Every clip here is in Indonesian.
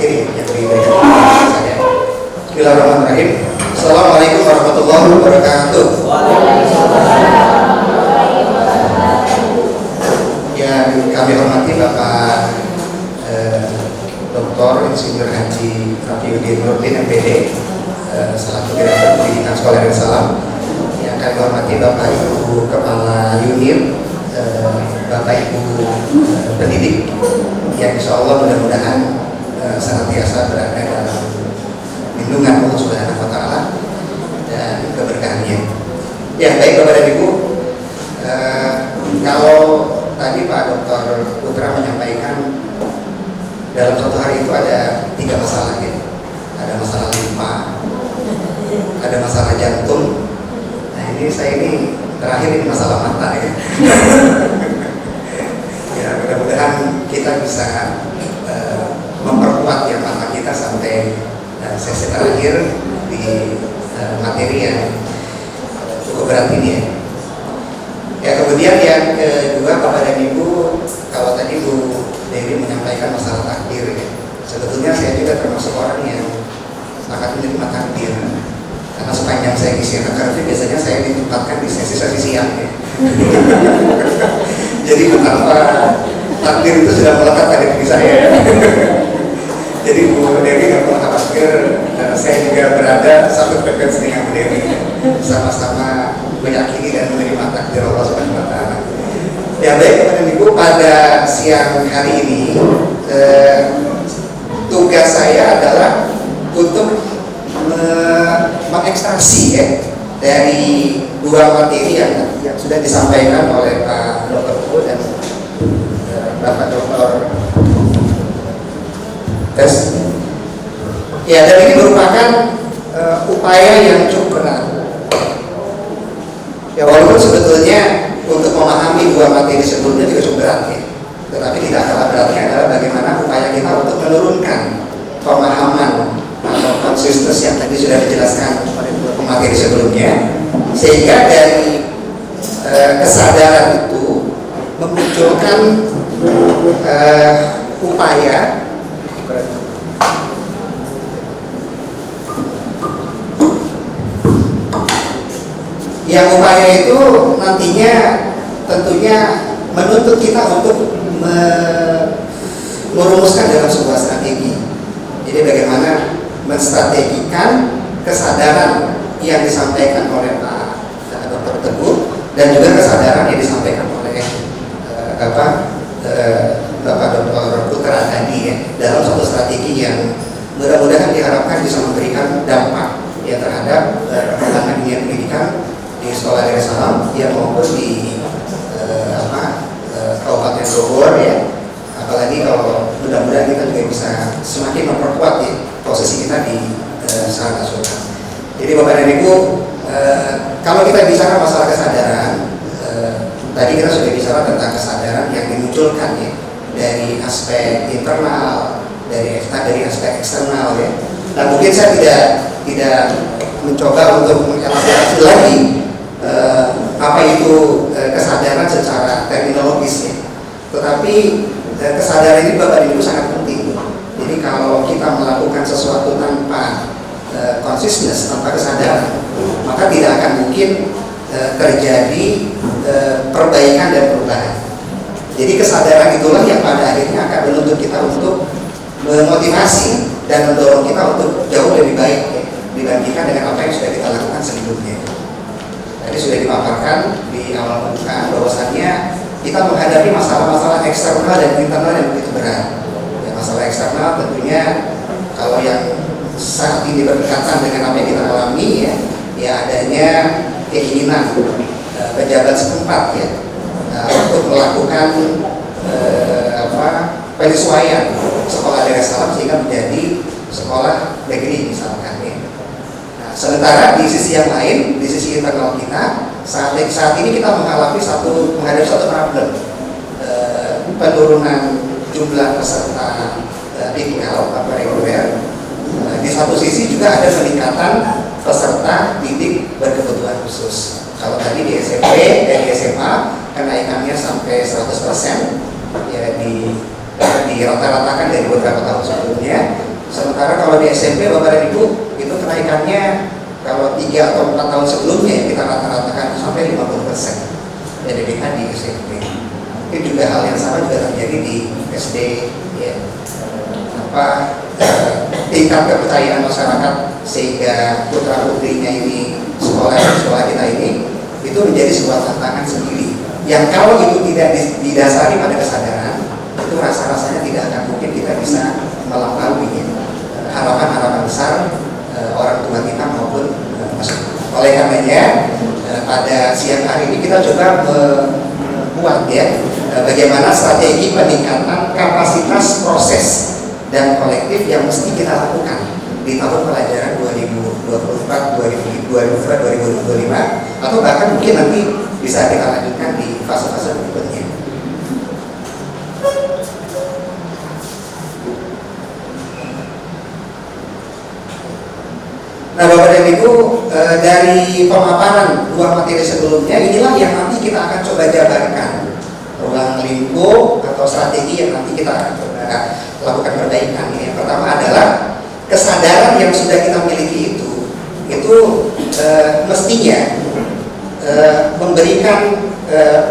kiri yang diberikan saya. Bismillahirrahmanirrahim. Assalamualaikum warahmatullahi wabarakatuh. Yang kami hormati Bapak Dr. Insinyur Haji Rafiuddin Nurdin MPD, selaku Direktur Pendidikan Sekolah Darussalam. Yang kami hormati Bapak Ibu Kepala Unit, Bapak Ibu pendidik, yang insya Allah mudah-mudahan senantiasa berada dalam lindungan Allah Subhanahu wa Ta'ala dan keberkahannya. Ya, baik Bapak dan Ibu, kalau tadi Pak Dr. Putra menyampaikan dalam satu hari itu ada 3 masalah ya. Ada masalah limpa, ada masalah jantung. Nah saya ini terakhir ini masalah mata ya. Ya mudah-mudahan kita bisa memperkuat ya mata kita sampai sesi terakhir di materi yang cukup berat ini ya. Ya kemudian yang kedua Bapak dan Ibu, kalau tadi Bu Dewi menyampaikan masalah takdir ya. Sebetulnya saya juga termasuk orang yang sangat menerima takdir. Karena sepanjang saya di Siaran biasanya saya ditempatkan di sesi-sesi siang ya. Jadi betapa takdir itu sudah melekat pada diri saya. Jadi Bu Dewi nggak perlu khawatir, saya juga berada satu frekuensi dengan Bu Dewi, sama-sama meyakini dan menerima takdir Allah Subhanahu wa Ta'ala. Ya baik Bapak dan Ibu, pada siang hari ini tugas saya adalah untuk mengekstraksi ya dari 2 materi yang sudah disampaikan oleh Pak Dr. Pu dan Bapak Dr. Tes. Ya, dan ini merupakan upaya yang cukup berat. Ya, walaupun sebetulnya untuk memahami 2 materi sebelumnya juga cukup berat ya. Tetapi tidak kalah beratnya adalah bagaimana upaya kita untuk menurunkan pemahaman atau konsistensi yang tadi sudah dijelaskan pada 2 materi sebelumnya, sehingga dari kesadaran itu memunculkan upaya yang upaya itu nantinya tentunya menuntut kita untuk merumuskan dalam sebuah strategi. Jadi bagaimana menstrategikan kesadaran yang disampaikan oleh Pak Dr. Teguh dan juga kesadaran yang disampaikan oleh Bapak Dr. Putra tadi ya, dalam satu strategi yang mudah-mudahan diharapkan bisa memberikan dampak ya terhadap perkembangan dunia pendidikan di Sekolah Darussalam ya maupun di Kabupaten Bogor ya. Apalagi kalau mudah-mudahan kita juga bisa semakin memperkuat ya posisi kita di secara nasional. Jadi Bapak dan Ibu, kalau kita bicara masalah kesadaran, tadi kita sudah bicara tentang kesadaran yang dimunculkan ya dari aspek internal, dari aspek eksternal ya. Dan mungkin saya tidak mencoba untuk mengelaborasi lagi apa itu kesadaran secara terminologis ya. Tetapi kesadaran ini Bapak dan Ibu sangat penting. Jadi kalau kita melakukan sesuatu tanpa consciousness, tanpa kesadaran, maka tidak akan mungkin terjadi perbaikan dan perubahan. Jadi kesadaran itulah yang pada akhirnya akan menuntut kita untuk memotivasi dan mendorong kita untuk jauh lebih baik ya, dibandingkan dengan apa yang sudah kita lakukan sebelumnya. Tadi sudah dipaparkan di awal pembukaan bahwasannya kita menghadapi masalah-masalah eksternal dan internal yang begitu berat. Ya, masalah eksternal tentunya kalau yang saat ini berdekatan dengan apa yang kita alami ya adanya keinginan pejabat setempat ya untuk melakukan penyesuaian sekolah Darussalam sehingga menjadi sekolah negeri misalkan ya. Nah, sementara di sisi yang lain, di sisi internal kita saat ini kita menghadapi satu problem, penurunan jumlah peserta didik atau reguler. Di satu sisi juga ada peningkatan peserta didik berkebutuhan khusus. Kalau tadi di SMP dan di SMA kenaikannya sampai 100% ya di rata-ratakan dari beberapa tahun sebelumnya. Sementara kalau di SMP Bapak dan Ibu itu kenaikannya kalau 3 atau 4 tahun sebelumnya kita rata-ratakan sampai 50% PDBK di SMP. Itu juga hal yang sama juga terjadi di SD, ya. Tingkat kepercayaan masyarakat sehingga putra putrinya ini sekolah kita ini itu menjadi sebuah tantangan sendiri. Yang kalau itu tidak didasari pada kesadaran, itu rasa-rasanya tidak akan mungkin kita bisa melampaui harapan-harapan besar orang tua kita maupun masyarakat. Oleh karenanya pada siang hari ini kita coba membuat bagaimana strategi peningkatan kapasitas proses dan kolektif yang mesti kita lakukan di tahun pelajaran 2024-2025 atau bahkan mungkin nanti bisa kita lanjutkan di fase-fase berikutnya. Nah Bapak dan Ibu, dari pemaparan 2 materi sebelumnya, inilah yang nanti kita akan coba jabarkan ruang lingkup atau strategi yang nanti kita akan coba lakukan perbaikan. Yang pertama adalah kesadaran yang sudah kita miliki itu mestinya memberikan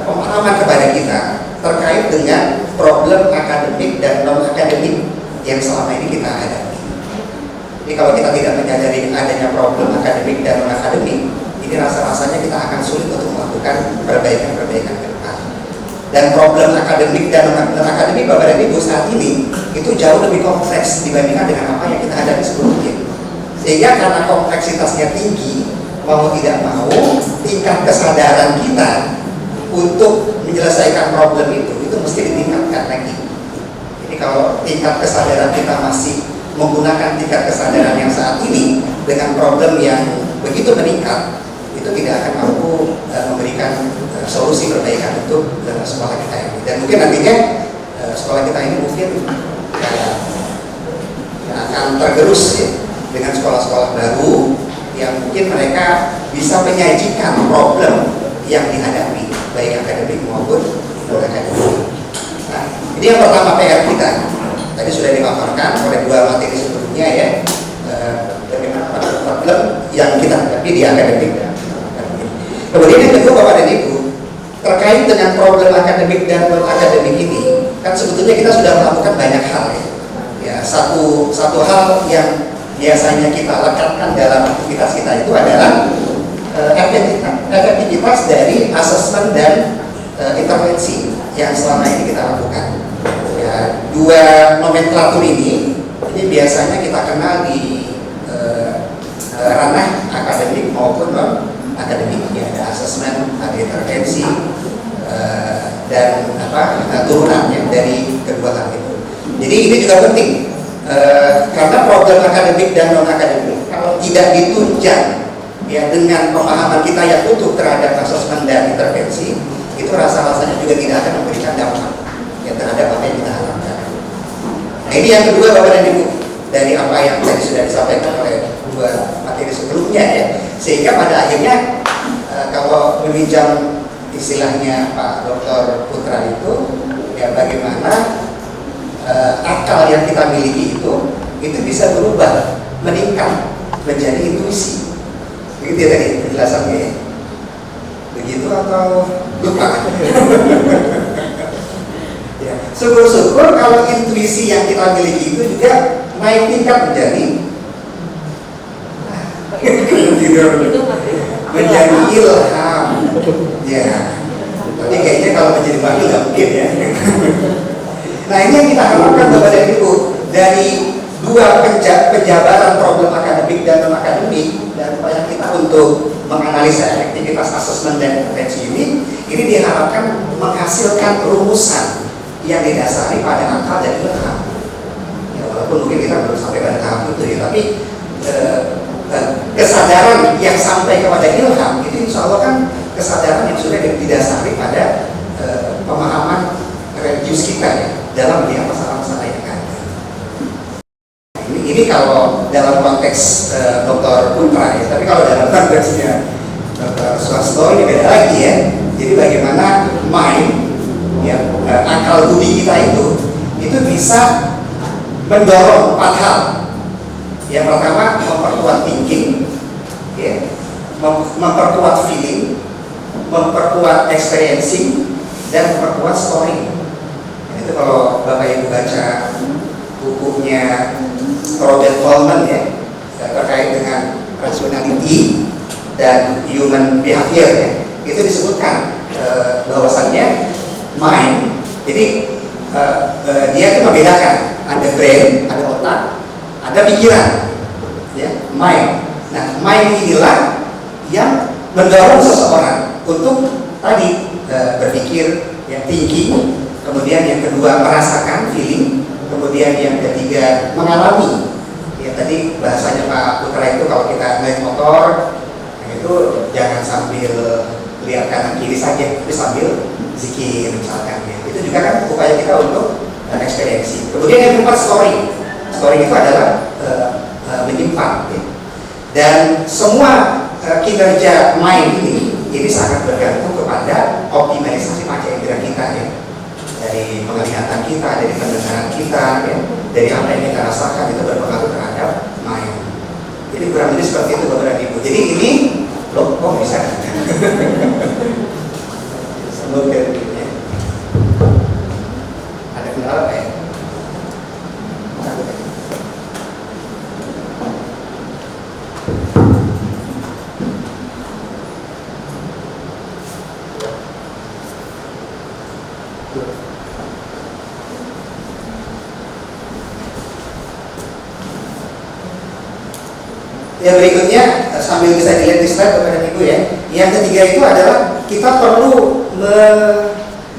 pemahaman kepada kita terkait dengan problem akademik dan non akademik yang selama ini kita hadapi. Jadi kalau kita tidak menyadari adanya problem akademik dan non akademik, ini rasa-rasanya kita akan sulit untuk melakukan perbaikan-perbaikan ke depan. Dan problem akademik dan non akademik Bapak dan Ibu saat ini itu jauh lebih kompleks dibandingkan dengan apa yang kita hadapi sebelumnya. Sehingga karena kompleksitasnya tinggi, mau tidak mau tingkat kesadaran kita untuk menyelesaikan problem itu mesti ditingkatkan lagi. Jadi kalau tingkat kesadaran kita masih menggunakan tingkat kesadaran yang saat ini dengan problem yang begitu meningkat, itu tidak akan mampu memberikan solusi perbaikan untuk sekolah kita ini. Dan mungkin nantinya sekolah kita ini mungkin akan tergerus dengan sekolah-sekolah baru yang mungkin mereka bisa menyajikan problem yang dihadapi baik akademik maupun non akademik. Nah, ini yang pertama PR kita. Tadi sudah dipaparkan oleh 2 materi sebelumnya ya, bagaimana problem yang kita hadapi di akademik dan akademik. Kemudian yang kedua Bapak dan Ibu, terkait dengan problem akademik dan non akademik ini, kan sebetulnya kita sudah melakukan banyak hal ya. Satu hal yang biasanya kita lekatkan dalam aktivitas kita itu adalah efektivitas dari asesmen dan intervensi yang selama ini kita lakukan. Ya, 2 nomenklatur ini biasanya kita kenal di ranah akademik maupun non akademik. Ya, ada asesmen, ada intervensi, dan turunannya dari kedua hal itu. Jadi ini juga penting karena problem akademik dan non akademik kalau tidak ditunjang ya dengan pemahaman kita yang utuh terhadap asesmen dan intervensi, itu rasa-rasanya juga tidak akan memberikan dampak ya terhadap apa yang kita harapkan. Nah ini yang kedua Bapak dan Ibu, dari apa yang tadi sudah disampaikan oleh 2 materi sebelumnya ya, sehingga pada akhirnya kalau meminjam istilahnya Pak Dr. Putra itu ya, bagaimana akal yang kita miliki itu bisa berubah, meningkat menjadi intuisi. Begitu ya tadi penjelasannya ya? Begitu atau lupa? Ya, syukur-syukur kalau intuisi yang kita miliki itu juga naik tingkat menjadi ilham. Ya, tapi kayaknya kalau menjadi wakil nggak mungkin ya. Nah ini yang kita harapkan Bapak dan Ibu dari 2 penjabaran problem akademik dan non akademik dan upaya kita untuk menganalisa efektivitas asesmen dan intervensi ini diharapkan menghasilkan rumusan yang didasari pada akal dan ilham. Ya, walaupun mungkin kita belum sampai pada tahap itu ya, tapi kesadaran yang sampai kepada ilham itu insya Allah kan kesadaran yang sudah didasari pada pemahaman religius kita ya, dalam melihat masalah-masalah yang ada. Ini kalau dalam konteks Dr. Putra ya, tapi kalau dalam konteksnya Dr. Swasto ini beda lagi ya. Jadi bagaimana mind ya, akal budi kita itu bisa mendorong 4 hal Yang pertama memperkuat thinking, ya, memperkuat feeling, memperkuat experiencing, dan memperkuat story. Itu kalau Bapak Ibu baca bukunya Robert Coleman ya, terkait dengan rationality dan human behavior ya, itu disebutkan bahwasannya mind. Jadi dia itu membedakan ada brain, ada otak, ada pikiran, ya, mind. Nah, mind inilah yang mendorong seseorang untuk tadi berpikir, ya, thinking, kemudian yang kedua merasakan, feeling, kemudian yang ketiga mengalami. Ya, tadi bahasanya Pak Putra itu kalau kita naik motor, itu jangan sambil lihat kanan kiri saja, tapi sambil zikir misalkan. Ya. Itu juga kan upaya kita untuk experience. Kemudian yang keempat story. Story itu adalah menyimpan. Ya. Dan semua kinerja mind ini sangat bergantung kepada optimalisasi panca indera kita ya. Dari penglihatan kita, dari pendengaran kita, ya, dari apa yang kita rasakan itu berpengaruh terhadap mind. Jadi kurang lebih seperti itu Bapak Ibu. Jadi ini loh, kok bisa? Sebelum berikutnya ada kendala apa ya? Yang berikutnya sambil bisa dilihat di slide kepada Ibu ya. Yang ketiga itu adalah kita perlu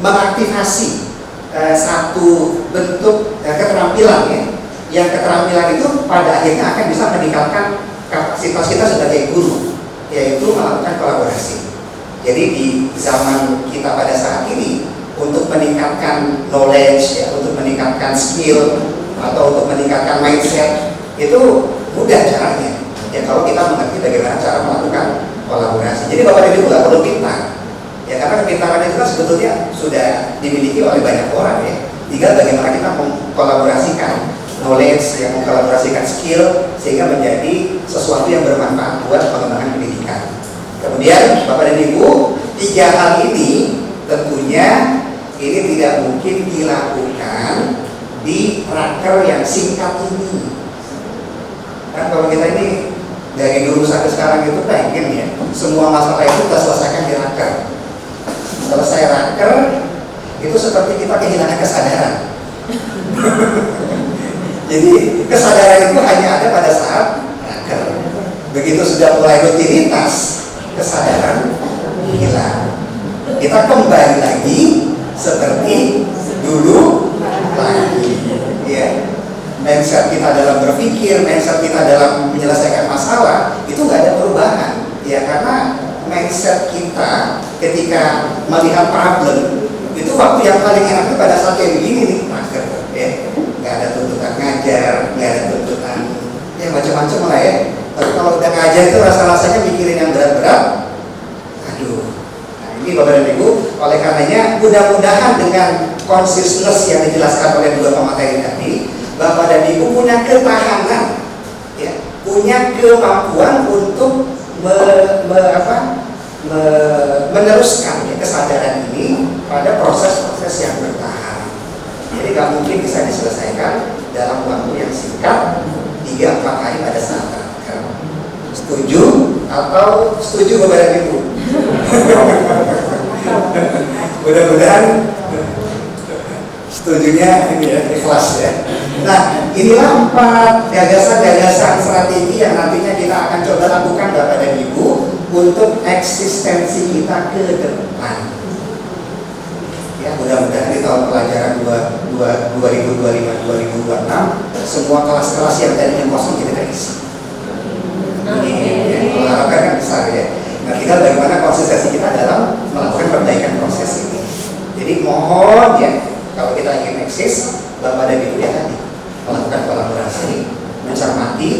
mengaktifasi satu bentuk keterampilan ya. Yang keterampilan itu pada akhirnya akan bisa meningkatkan kapasitas kita sebagai guru, yaitu melakukan kolaborasi. Jadi di zaman kita pada saat ini untuk meningkatkan knowledge ya, untuk meningkatkan skill atau untuk meningkatkan mindset itu mudah caranya. Ya kalau kita mengerti bagaimana cara melakukan kolaborasi. Jadi Bapak dan Ibu nggak perlu pintar. Ya karena kepintaran itu kan sebetulnya sudah dimiliki oleh banyak orang ya. Tinggal bagaimana kita mengkolaborasikan knowledge, yang mengkolaborasikan skill sehingga menjadi sesuatu yang bermanfaat buat pengembangan pendidikan. Kemudian Bapak dan Ibu, tiga hal ini tentunya ini tidak mungkin dilakukan di raker yang singkat ini. Kan kalau kita ini dari dulu sampai sekarang itu pengen ya semua masalah itu kita selesaikan di raker. Selesai raker itu seperti kita kehilangan kesadaran. Jadi kesadaran itu hanya ada pada saat raker. Begitu sudah mulai rutinitas, kesadaran hilang. Kita kembali lagi seperti dulu lagi. Ya. Mindset kita dalam berpikir, mindset kita dalam menyelesaikan masalah itu nggak ada perubahan ya, karena mindset kita ketika melihat problem itu waktu yang paling enak itu pada saat kayak begini nih masker ya, nggak ada tuntutan ngajar, nggak ada tuntutan ya macam-macam lah ya. Tapi kalau udah ngajar itu rasa-rasanya mikirin yang berat-berat, aduh. Nah ini Bapak dan Ibu, oleh karenanya mudah-mudahan dengan consciousness yang dijelaskan oleh dua pemateri tadi, Bapak dan Ibu punya ketahanan, ya, punya kemampuan untuk meneruskan ya, kesadaran ini pada proses-proses yang bertahan. Jadi nggak mungkin bisa diselesaikan dalam waktu yang singkat 3-4 hari pada saat raker. Setuju atau setuju Bapak dan Ibu? Mudah-mudahan setujunya ini ya, ikhlas ya. Nah, inilah 4 gagasan-gagasan strategi yang nantinya kita akan coba lakukan Bapak dan Ibu untuk eksistensi kita ke depan. Ya, mudah-mudahan di tahun pelajaran 2025-2026 semua kelas-kelas yang tadinya kosong kita terisi. Ini harapan kan besar ya. Nah, tinggal bagaimana konsistensi kita dalam melakukan perbaikan proses ini. Jadi mohon ya, kalau kita ingin eksis, Bapak dan Ibu ya tadi melakukan kolaborasi, mencermati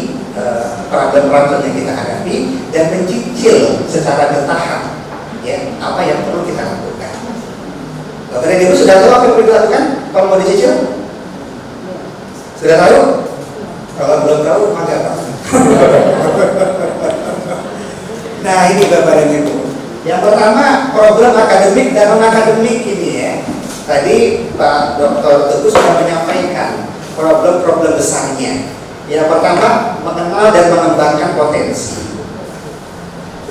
problem-problem yang kita hadapi dan mencicil secara bertahap ya apa yang perlu kita lakukan. Bapak dan Ibu sudah tahu apa yang perlu dilakukan kalau mau dicicil? Sudah tahu? Kalau belum tahu maka apa? problem akademik dan non akademik ini ya. Tadi Pak Dr. Teguh sudah menyampaikan problem-problem besarnya. Yang pertama, mengenal dan mengembangkan potensi.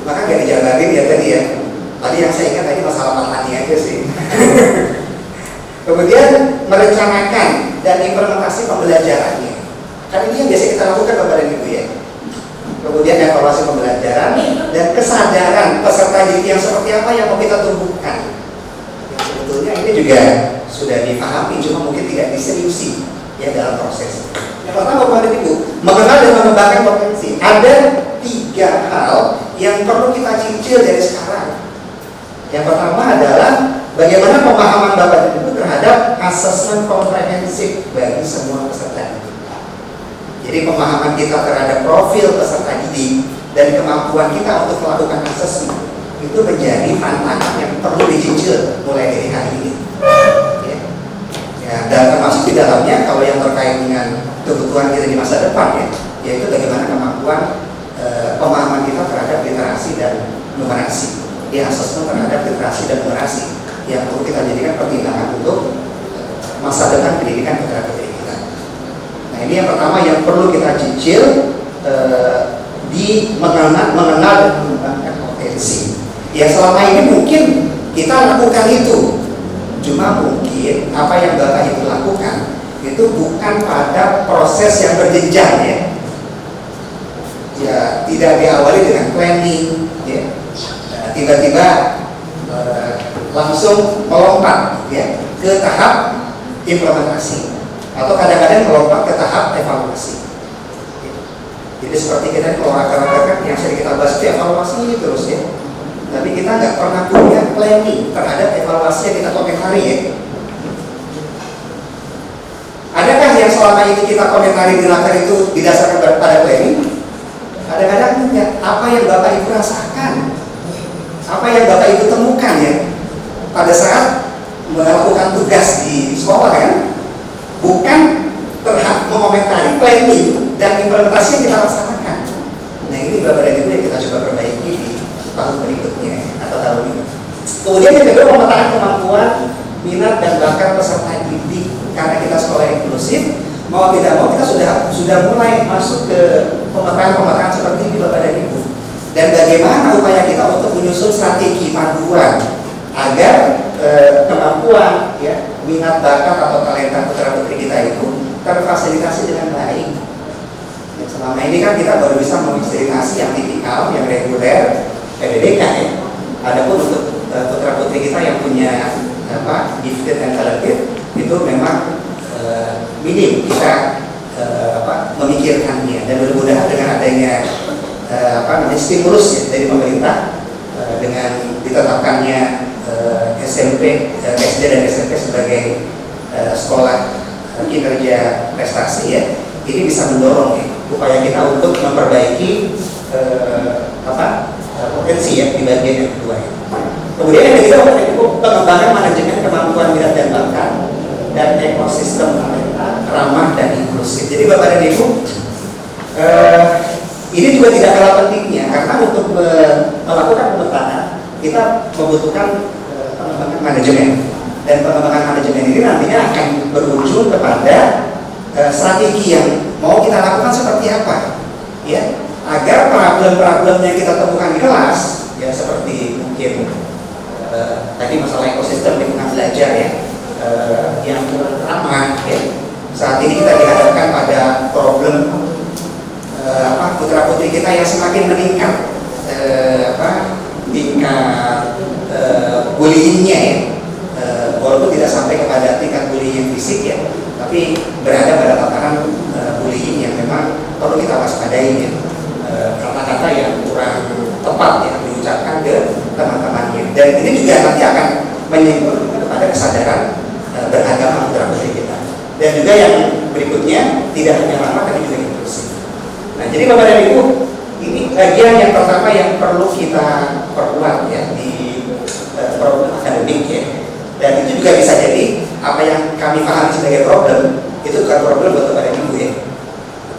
Maka nggak dijabarin ya tadi ya. Tadi yang saya ingat tadi masalah matani aja sih. Kemudian merencanakan dan implementasi pembelajarannya. Kan ini yang biasa kita lakukan Bapak dan Ibu ya. Kemudian evaluasi pembelajaran dan kesadaran peserta didik yang seperti apa yang mau kita tumbuhkan. Yang sebetulnya ini juga sudah dipahami, cuma mungkin tidak diseriusi ya dalam proses. Yang pertama Bapak dan Ibu, mengenal dan mengembangkan potensi. Ada 3 hal yang perlu kita cicil dari sekarang. Yang pertama adalah bagaimana pemahaman Bapak dan Ibu terhadap asesmen komprehensif bagi semua peserta didik. Jadi pemahaman kita terhadap profil peserta didik dan kemampuan kita untuk melakukan asesmen itu menjadi tantangan yang perlu dicicil mulai dari hari ini. Ya, dan termasuk di dalamnya kalau yang terkait dengan kebutuhan kita di masa depan ya, yaitu bagaimana kemampuan pemahaman kita terhadap literasi dan numerasi. Ya, asesmen terhadap literasi dan numerasi yang perlu kita jadikan pertimbangan untuk masa depan pendidikan putra-putri kita. Nah, ini yang pertama yang perlu kita cicil di mengenal dan mengembangkan potensi. Ya selama ini mungkin kita lakukan itu, cuma mungkin apa yang Bapak Ibu lakukan itu bukan pada proses yang berjenjang ya. Ya tidak diawali dengan planning ya. Tiba-tiba langsung melompat ya ke tahap implementasi atau kadang-kadang melompat ke tahap evaluasi. Jadi seperti kita kalau rakan-rakan yang sering kita bahas itu evaluasi ini terus ya. Tapi kita nggak pernah punya planning terhadap evaluasi yang kita komentari ya. Adakah yang selama ini kita komentari di latar itu didasarkan pada planning? Kadang-kadang punya apa yang Bapak Ibu rasakan, apa yang Bapak Ibu temukan ya pada saat melakukan tugas di sekolah kan, bukan mengomentari planning dan implementasi yang kita laksanakan. Nah ini Bapak dan Ibu yang kita coba perbaiki di tahun berikutnya atau tahun ini. Kemudian yang kedua, pemetaan kemampuan, minat dan bakat peserta didik. Karena kita sekolah inklusif, mau tidak mau kita sudah mulai masuk ke pemetaan seperti ini Bapak dan Ibu. Dan bagaimana upaya kita untuk menyusun strategi panduan agar kemampuan ya, minat bakat atau talenta putra-putri kita itu terfasilitasi dengan baik. Ya, selama ini kan kita baru bisa menginspirasi yang tipikal, yang reguler, PDDK ya. Adapun untuk putra-putri kita yang punya gifted and talented itu memang minim kita memikirkannya, dan mudah-mudahan dengan adanya stimulus ya, dari pemerintah dengan ditetapkannya SMP, SD dan SMP sebagai sekolah kinerja prestasi ya, ini bisa mendorong ya, upaya kita untuk memperbaiki potensi ya di bagian yang kedua ya. Kemudian yang ketiga pengembangan manajemen kemampuan minat dan bakat dan ekosistem talenta ramah dan inklusif. Jadi Bapak dan Ibu, ini juga tidak kalah pentingnya karena untuk melakukan pemetaan kita membutuhkan pengembangan manajemen, dan pengembangan manajemen ini nantinya akan berujung kepada strategi yang mau kita lakukan seperti apa ya, agar problem-problem yang kita temukan di kelas ya, seperti mungkin tadi masalah ekosistem lingkungan belajar ya, yang kurang ramah ya. Saat ini kita dihadapkan pada problem putra-putri kita yang semakin meningkat tingkat bullyingnya ya, walaupun tidak sampai kepada tingkat bullying fisik ya, tapi berada pada tataran bullying yang memang perlu kita waspadai ya. Kata-kata yang kurang tepat ya diucapkan ke teman-temannya, dan ini juga nanti akan menyinggung kepada kesadaran beragama putra-putri kita. Dan juga yang berikutnya tidak hanya ramah tapi juga inklusif. Nah, jadi Bapak dan Ibu, ini bagian yang pertama yang perlu kita perkuat ya di problem akademik ya. Dan itu juga bisa jadi apa yang kami pahami sebagai problem itu bukan problem buat Bapak dan Ibu ya.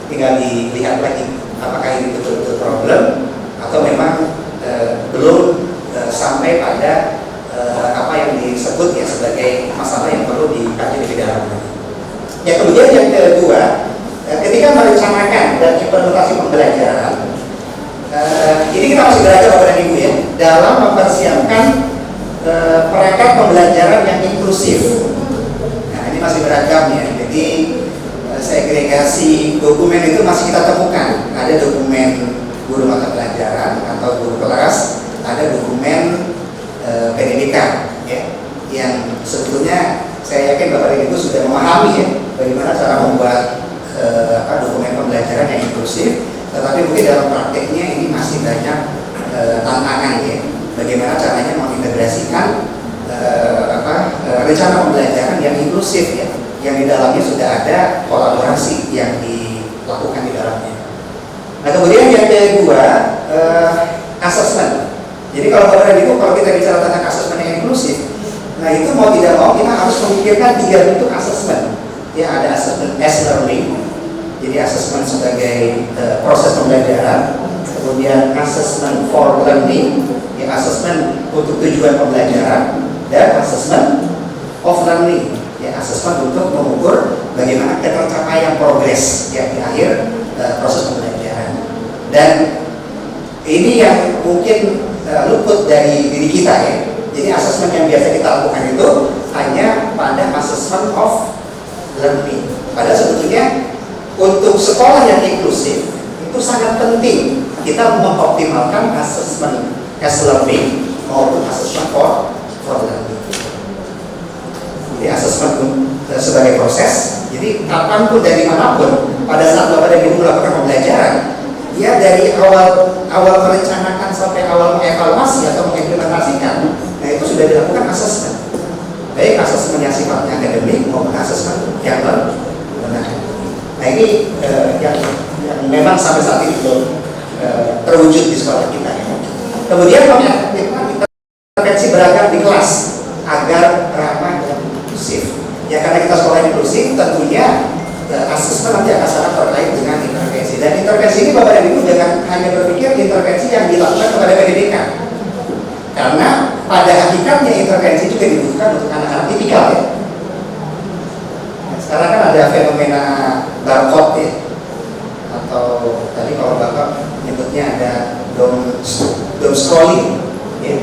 Tinggal dilihat lagi apakah ini betul-betul problem atau memang belum sampai pada sebut ya sebagai masalah yang perlu dikaji lebih dalam. Ya, kemudian yang kedua, ketika merencanakan dan implementasi pembelajaran, ini kita masih belajar Bapak dan Ibu ya, dalam mempersiapkan perangkat pembelajaran yang inklusif. Nah, ini masih beragam ya. Jadi segregasi dokumen itu masih kita temukan. Ada dokumen guru mata pelajaran atau guru kelas, ada dokumen pendidikan ya, yang sebetulnya saya yakin Bapak dan Ibu sudah memahami ya bagaimana cara membuat dokumen pembelajaran yang inklusif, tetapi mungkin dalam prakteknya ini masih banyak tantangan ya, bagaimana caranya mengintegrasikan rencana pembelajaran yang inklusif ya, yang di dalamnya sudah ada kolaborasi yang dilakukan di dalamnya. Nah, kemudian yang kedua, asesmen. Jadi kalau Bapak dan Ibu, kalau kita bicara tentang asesmen yang inklusif, nah itu mau tidak mau kita harus memikirkan 3 bentuk asesmen. Ya, ada asesmen as learning, jadi asesmen sebagai proses pembelajaran, kemudian asesmen for learning, ya asesmen untuk tujuan pembelajaran, dan asesmen of learning, ya asesmen untuk mengukur bagaimana tercapaian progres ya di akhir proses pembelajaran. Dan ini yang mungkin luput dari diri kita ya. Jadi asesmen yang biasa kita lakukan itu hanya pada asesmen of learning. Padahal sebetulnya untuk sekolah yang inklusif itu sangat penting kita mengoptimalkan asesmen as learning maupun asesmen for learning. Jadi asesmen sebagai proses. Jadi kapanpun dari manapun pada saat Bapak dan Ibu melakukan pembelajaran, ya dari awal merencanakan sampai awal mengevaluasi atau mengimplementasikan, nah itu sudah dilakukan asesmen, baik asesmen yang sifatnya akademik maupun asesmen yang benar. Nah ini yang memang sampai saat ini belum terwujud di sekolah kita ya. Kemudian mengefektifkan intervensi beragam di kelas agar ramah dan inklusif. Ya karena kita sekolah inklusif, tentunya asesmen nanti akan sangat terkait dengan intervensi. Dan intervensi ini Bapak dan Ibu jangan hanya berpikir intervensi yang dilakukan kepada pendidikan. Karena pada hakikatnya intervensi juga dibutuhkan untuk anak-anak tipikal ya. Nah, sekarang kan ada fenomena barcode ya, atau tadi kalau Bapak menyebutnya ada doom scrolling ya.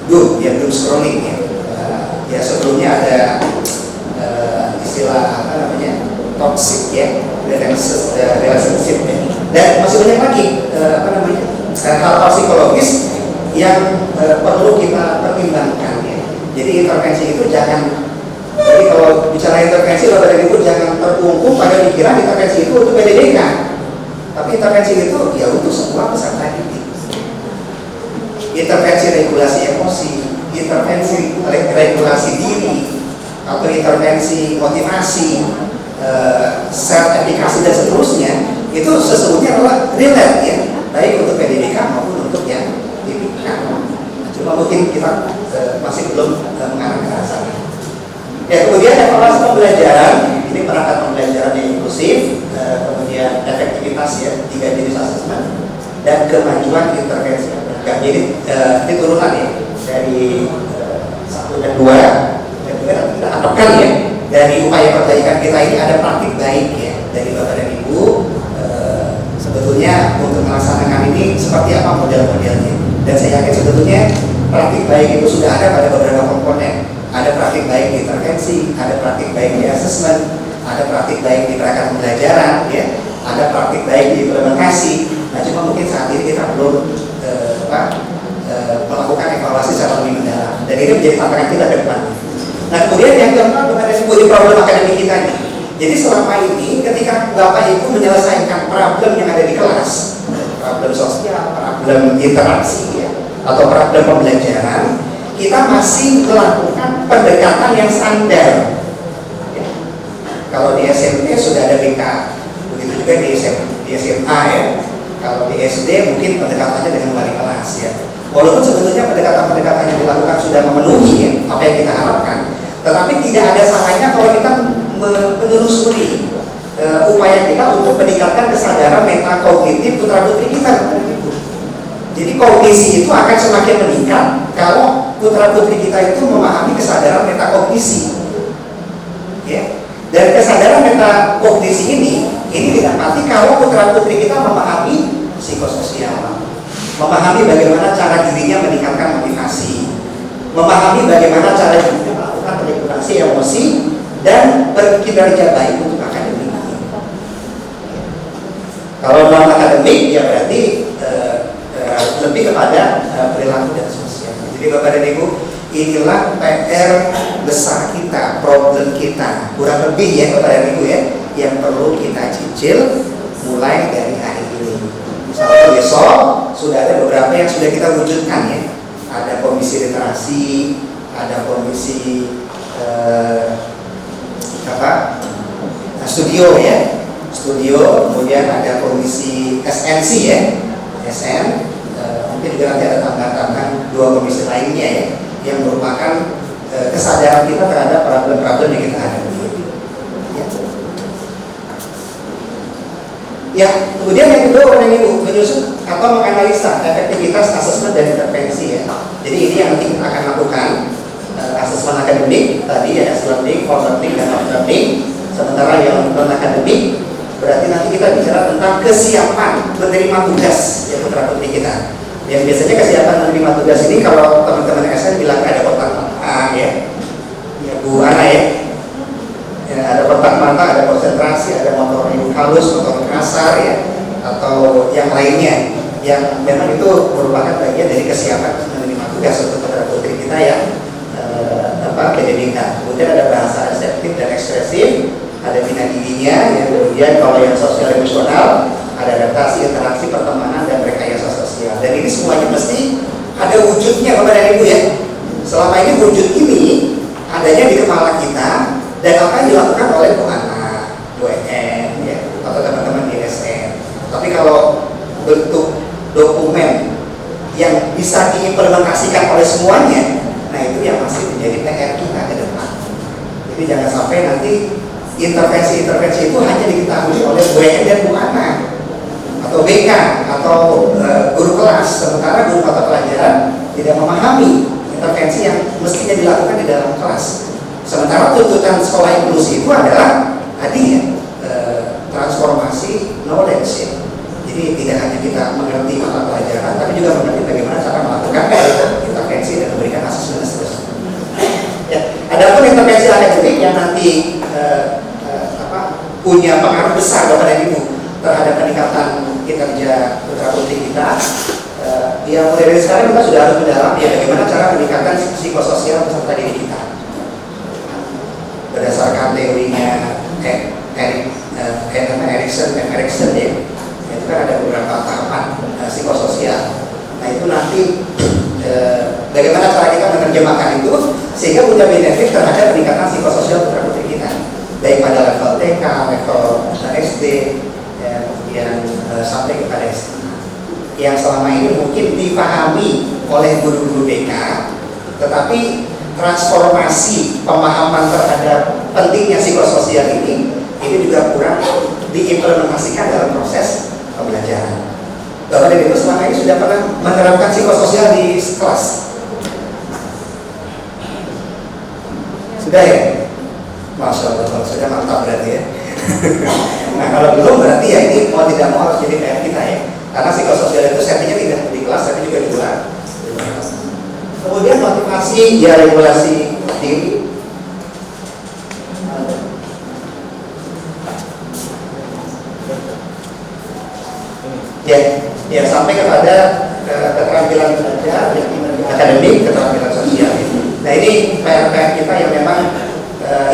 Doom scrolling ya. Ya sebelumnya ada istilah apa namanya toxic ya, relationship ya. Dan masih banyak lagi hal-hal psikologis yang perlu kita pertimbangkan ya. Jadi intervensi itu jangan, jadi kalau bicara intervensi Bapak dan Ibu jangan terkungkung pada pikiran intervensi itu untuk pendidikan, tapi intervensi itu ya untuk semua peserta didik. Intervensi regulasi emosi, intervensi regulasi diri, atau intervensi motivasi, self efficacy dan seterusnya, itu sesungguhnya adalah relate ya, baik untuk pendidikan maupun untuk yang tipikal. Cuma mungkin kita masih belum mengarah ke arah sana. Ya, kemudian evaluasi pembelajaran, ini perangkat pembelajaran yang inklusif, kemudian efektivitas ya, 3 jenis asesmen, dan kemajuan intervensi yang beragam. Jadi ini turunan ya dari 1 dan 2. Kita harapkan ya dari upaya perbaikan kita ini ada praktik baik ya dari Bapak dan Ibu. Sebetulnya untuk melaksanakan ini seperti apa model-modelnya, dan saya yakin sebetulnya praktik baik itu sudah ada pada beberapa komponen. Ada praktik baik di intervensi, ada praktik baik di asesmen, ada praktik baik di perangkat pembelajaran ya, ada praktik baik di implementasi. Nah cuma mungkin saat ini kita belum melakukan evaluasi secara lebih mendalam, dan ini menjadi tantangan kita ke depan. Nah kemudian yang keempat Bapak dan Ibu di problem akademik kita nih. Jadi selama ini ketika Bapak Ibu menyelesaikan problem yang ada di kelas, problem sosial, problem interaksi ya, atau problem pembelajaran, kita masih melakukan pendekatan yang standar ya. Kalau di SMP sudah ada BK, begitu juga di SMA ya. Kalau di SD mungkin pendekatannya dengan wali kelas ya. Walaupun sebetulnya pendekatan-pendekatan yang dilakukan sudah memenuhi ya, apa yang kita harapkan, tetapi tidak ada salahnya kalau kita menelusuri upaya kita untuk meningkatkan kesadaran meta kognitif putra putri kita. Jadi kognisi itu akan semakin meningkat kalau putra putri kita itu memahami kesadaran metakognisi, ya. Dan kesadaran metakognisi ini didapati kalau putra putri kita memahami psikososial, memahami bagaimana cara dirinya meningkatkan motivasi, memahami bagaimana cara dirinya melakukan regulasi emosi dan berkinerja baik untuk akademik. Kalau non akademik ya berarti lebih kepada perilaku dan sosial. Jadi Bapak dan Ibu, inilah PR besar kita, problem kita, kurang lebih ya Bapak dan Ibu ya, yang perlu kita cicil mulai dari hari ini. Misalnya besok sudah ada beberapa yang sudah kita wujudkan ya. Ada komisi literasi, ada komisi studio ya, studio, kemudian ada komisi SNC ya, SN, mungkin juga nanti ada tambahan-tambahan 2 komisi lainnya ya, yang merupakan kesadaran kita terhadap problem-problem yang kita hadapi. Ya, kemudian yang kedua Bapak dan Ibu, menyusun atau menganalisa efektivitas asesmen dan intervensi ya. Jadi ini yang nanti kita akan lakukan, asesmen akademik tadi ya, learning, learning dan learning. Sementara yang non akademik berarti nanti kita bicara tentang kesiapan menerima tugas ya putra putri kita. Yang biasanya kesiapan menerima tugas ini kalau teman-teman SN bilang ada kotak mata ya Bu Ana ya. Ya, ada kotak mata, ada konsentrasi, ada motor halus, motor kasar ya, atau yang lainnya yang memang itu merupakan bagian dari kesiapan menerima tugas untuk putra putri kita ya. PDBK. Kemudian ada bahasa reseptif dan ekspresif, ada bina dirinya, ya. Kemudian kalau yang sosial emosional, ada adaptasi, interaksi, pertemanan, dan rekayasa sosial. Dan ini semuanya mesti ada wujudnya Bapak dan Ibu ya. Selama ini wujud ini adanya di kepala kita dan apa yang dilakukan oleh Bu Ana, Bu En, ya, atau teman-teman di SN. Tapi kalau bentuk dokumen yang bisa diimplementasikan oleh semuanya, nah itu yang masih menjadi PR kita ke depan. Jadi jangan sampai nanti intervensi-intervensi itu hanya diketahui oleh Bu En dan Bu Ana atau BK atau guru kelas, sementara guru mata pelajaran tidak memahami intervensi yang mestinya dilakukan di dalam kelas. Sementara tuntutan sekolah inklusi itu adalah tadi ya, transformasi knowledge ya. Jadi tidak hanya kita mengerti mata pelajaran, tapi juga mengerti bagaimana cara melakukan intervensi dan memberikan asesmen dan seterusnya. Ya, adapun intervensi akademik yang nanti punya pengaruh besar Bapak dan Ibu terhadap peningkatan kinerja putra putri kita, yang mulai dari sekarang kita sudah harus mendalam ya bagaimana cara meningkatkan psikososial peserta didik kita berdasarkan teorinya Erikson ya. Itu kan ada beberapa tahapan psikososial. Nah itu nanti bagaimana cara kita menerjemahkan itu sehingga punya benefit terhadap peningkatan psikososial putra putri kita, baik pada level TK, level SD, ya, kemudian sampai kepada SMA. Yang selama ini mungkin dipahami oleh guru-guru BK, tetapi transformasi pemahaman terhadap pentingnya psikososial ini juga kurang diimplementasikan dalam proses pembelajaran. Bapak dan Ibu selama ini sudah pernah menerapkan psikososial di kelas? Sudah ya? Masya Allah, kalau sudah mantap berarti ya. Nah kalau belum berarti ya ini mau tidak mau harus jadi PR kita ya. Karena psikososial itu settingnya tidak di kelas tapi juga di luar. Kemudian motivasi ya regulasi diri. Ya sampai kepada keterampilan belajar, akademik, keterampilan sosial. Nah ini PR kita yang memang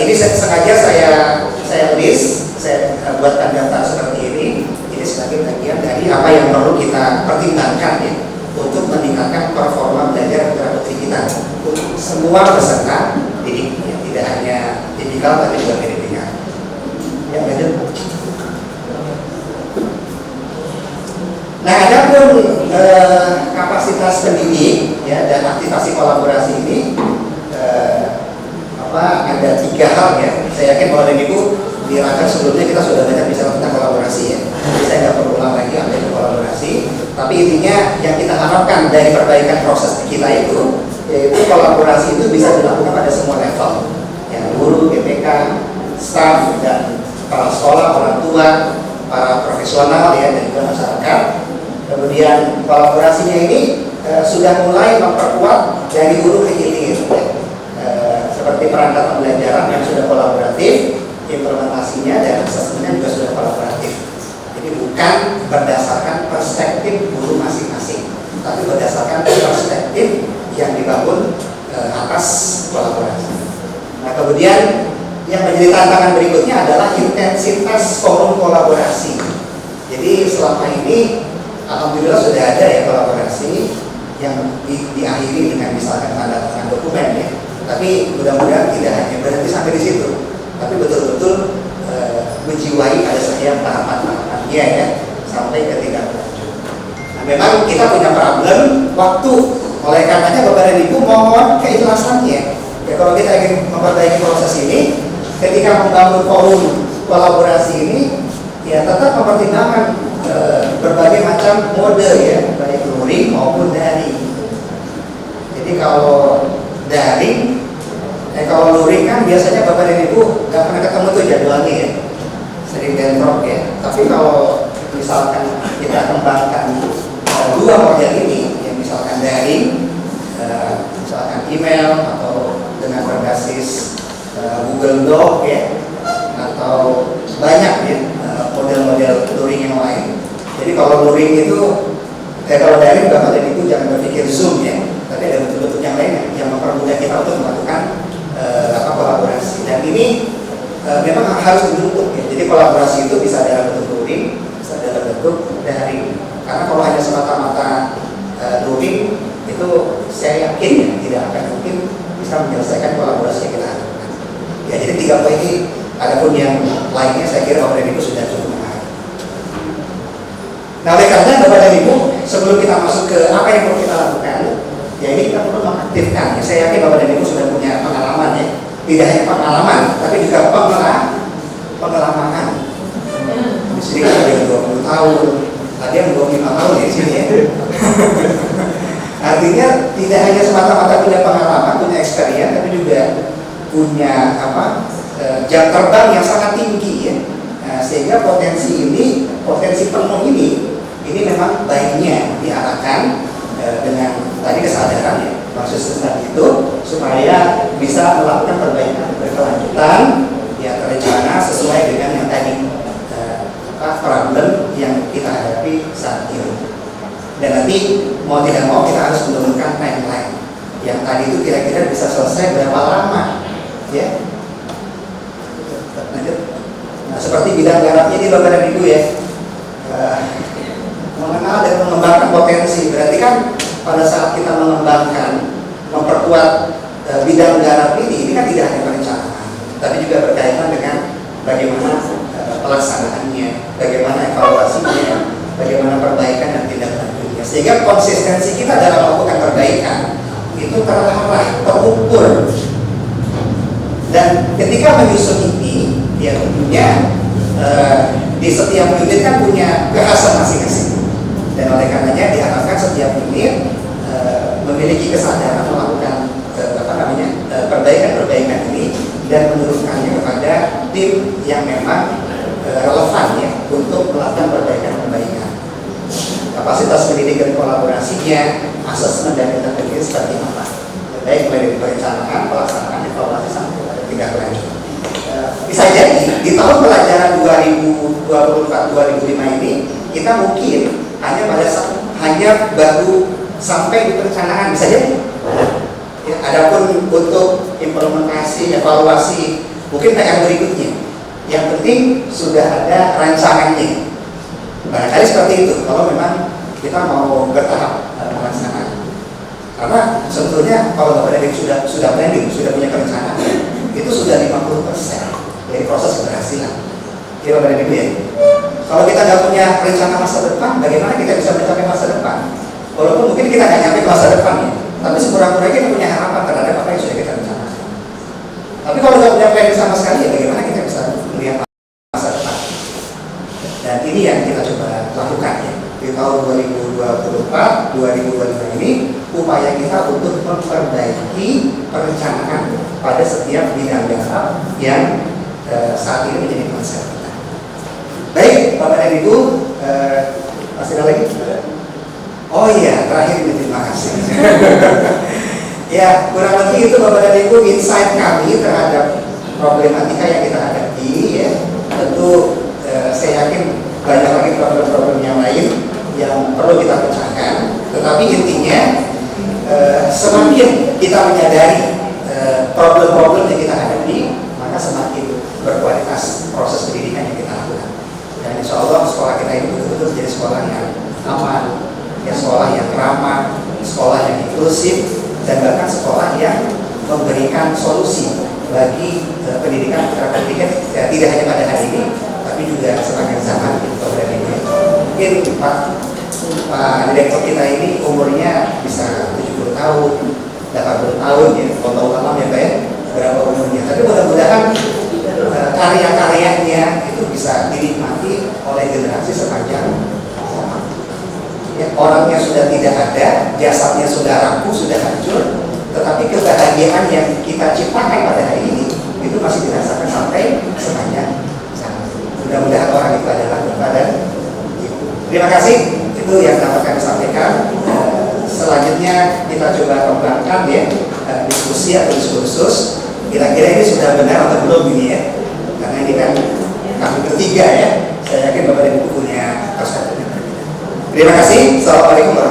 ini sengaja saya list, saya buatkan daftar seperti ini. Ini sebagai bagian dari apa yang perlu kita pertimbangkan ya untuk meningkatkan performa belajar putra putri kita untuk semua peserta didik, ya, tidak hanya tipikal tapi juga PDBK. Ya lanjut. Nah, adapun kapasitas pendidik ya dan aktivasi kolaborasi ini ada 3 hal ya. Saya yakin bahwa Ibu di raker sebelumnya kita sudah banyak bicara tentang kolaborasi ya. Jadi saya nggak perlu ulang lagi apa itu kolaborasi. Tapi intinya yang kita harapkan dari perbaikan proses kita itu yaitu kolaborasi itu bisa dilakukan pada semua level, ya, guru, GPK, staf, dan para sekolah, orang tua, para profesional, ya, dan juga masyarakat. Kemudian kolaborasinya ini sudah mulai memperkuat dari hulu ke hilir, seperti perangkat pembelajaran yang sudah kolaboratif, implementasinya dan asesmennya juga sudah kolaboratif. Jadi bukan berdasarkan perspektif guru masing-masing, tapi berdasarkan perspektif yang dibangun atas kolaborasi. Nah, kemudian yang menjadi tantangan berikutnya adalah intensitas forum kolaborasi. Jadi selama ini alhamdulillah sudah ada ya kolaborasi yang diakhiri dengan misalkan tanda tangan dokumen, ya. Tapi mudah-mudahan tidak hanya berhenti sampai di situ, tapi betul-betul menjiwai ada setiap tahapan-tahapannya, ya, sampai ke tingkat lanjut. Nah, memang kita punya problem waktu, oleh karenanya Bapak dan Ibu mohon keikhlasannya. Ya, kalau kita ingin memperbaiki proses ini, ketika membangun forum kolaborasi ini, ya tetap mempertimbangkan berbagai macam mode, ya, baik luring maupun daring. Jadi kalau daring, kalau luring kan biasanya Bapak dan Ibu nggak pernah ketemu tuh jadwalnya, ya, sering bentrok, ya. Tapi kalau misalkan kita kembangkan dua model ini, ya, misalkan daring, misalkan email atau dengan berbasis Google Doc, ya, atau banyak, ya, model-model luring yang lain. Jadi kalau luring itu, kalau daring Bapak dan Ibu jangan berpikir Zoom, ya, tapi ada bentuk-bentuk yang lain yang mempermudah kita untuk melakukan kolaborasi. Dan ini memang harus dibentuk, ya. Jadi kolaborasi itu bisa dalam bentuk luring, bisa dalam bentuk daring. Karena kalau hanya semata-mata luring, itu saya yakin, ya, tidak akan mungkin bisa menyelesaikan kolaborasi yang kita lakukan. Ya, jadi 3 poin ini. Adapun yang lainnya saya kira Bapak dan Ibu sudah cukup memahami. Nah, oleh karena Bapak dan Ibu, sebelum kita masuk ke apa yang perlu kita lakukan, ya ini kita perlu mengaktifkan. Ya, saya yakin Bapak dan Ibu sudah punya pengalaman, ya. Tidak hanya pengalaman, tapi juga pengalaman. Di sini kan ada 20 tahun, tadi yang 25 tahun ya di sini, ya. Artinya tidak hanya semata-mata punya pengalaman, punya experience, tapi juga punya jam terbang yang sangat tinggi, ya. Nah, sehingga potensi penuh ini memang baiknya diarahkan dengan tadi kesadaran, ya, maksud tadi itu supaya bisa melakukan perbaikan berkelanjutan, ya, terencana sesuai dengan yang tadi problem yang kita hadapi saat ini. Dan nanti mau tidak mau kita harus menurunkan timeline yang tadi itu kira-kira bisa selesai berapa lama, ya. Lanjut. Nah, seperti bidang garapnya ini Bapak dan Ibu, ya, mengenal dan mengembangkan potensi. Berarti kan pada saat kita mengembangkan, memperkuat bidang garap ini kan tidak hanya perencanaan, tapi juga berkaitan dengan bagaimana pelaksanaannya, bagaimana evaluasinya, bagaimana perbaikan dan tindak lanjutnya. Sehingga konsistensi kita dalam melakukan perbaikan itu terarah, terukur. Dan ketika menyusun ini, ya tentunya di setiap unit kan punya kekhasan masing-masing. Dan oleh karenanya diharapkan setiap unit memiliki kesadaran melakukan perbaikan-perbaikan ini dan menurunkannya kepada tim yang memang relevan, ya, untuk melakukan perbaikan-perbaikan. Kapasitas pendidik dan kolaborasinya, asesmen dan intervensi seperti apa? Baik mulai dari perencanaan, pelaksanaan, evaluasi sampai pada tindak lanjut. Bisa jadi di tahun pelajaran 2024-2005 ini kita mungkin hanya baru sampai di perencanaan, bisa jadi. Ya, adapun untuk implementasi, evaluasi, mungkin PR berikutnya. Yang penting sudah ada rancangannya. Barangkali seperti itu kalau memang kita mau bertahap melaksanakan. Karena sebetulnya kalau Bapak dan Ibu sudah planning, sudah punya perencanaan, itu sudah 50% dari proses keberhasilan. Ya Bapak dan Ibu, ya. Kalau kita nggak punya rencana masa depan, bagaimana kita bisa mencapai masa depan? Walaupun mungkin kita nggak nyampe ke masa depan, ya, tapi sekurang-kurangnya kita punya harapan terhadap apa yang sudah kita rencanakan. Tapi kalau nggak punya planning sama sekali, ya bagaimana kita bisa melihat masa depan? Dan ini yang kita coba lakukan, ya, di tahun 2024-2025 ini. upaya kita untuk memperbaiki perencanaan pada setiap bidang dasar yang saat ini menjadi concern kita. Baik, Bapak dan Ibu, masih ada lagi? Oh iya, terakhir ini terima kasih. Ya, kurang lebih itu Bapak dan Ibu insight kami terhadap problematika yang kita hadapi. Ya. Tentu saya yakin banyak lagi problem-problem yang lain yang perlu kita pecahkan. Tetapi intinya semakin kita menyadari problem-problem yang kita hadapi, maka semakin berkualitas proses pendidikan yang kita lakukan. Dan insya Allah sekolah kita ini betul-betul menjadi sekolah yang aman, ya sekolah yang ramah, sekolah yang inklusif, dan bahkan sekolah yang memberikan solusi bagi pendidikan putra pendidikan ya, tidak hanya pada hari ini, tapi juga sepanjang zaman. Mungkin Pak Direktur kita ini umurnya bisa 70 tahun, 80 tahun ya, tahun alam ya Pak ya, berapa umurnya. Tapi mudah-mudahan karya-karyanya itu bisa dinikmati oleh generasi sepanjang zaman. Ya, orangnya sudah tidak ada, jasadnya sudah rapuh, sudah hancur, tetapi kebahagiaan yang kita ciptakan pada hari ini itu masih dirasakan sampai sepanjang zaman. Mudah-mudahan orang itu adalah Bapak dan Ibu. Terima kasih, itu yang dapat kami sampaikan. Selanjutnya kita coba kembangkan ya diskusi atau diskursus. Kira-kira ini sudah benar atau belum ini ya? Karena ini kan kami ketiga ya. Saya yakin Bapak dan Ibu punya perspektif yang berbeda. Terima kasih. Assalamualaikum warahmatullahi wabarakatuh.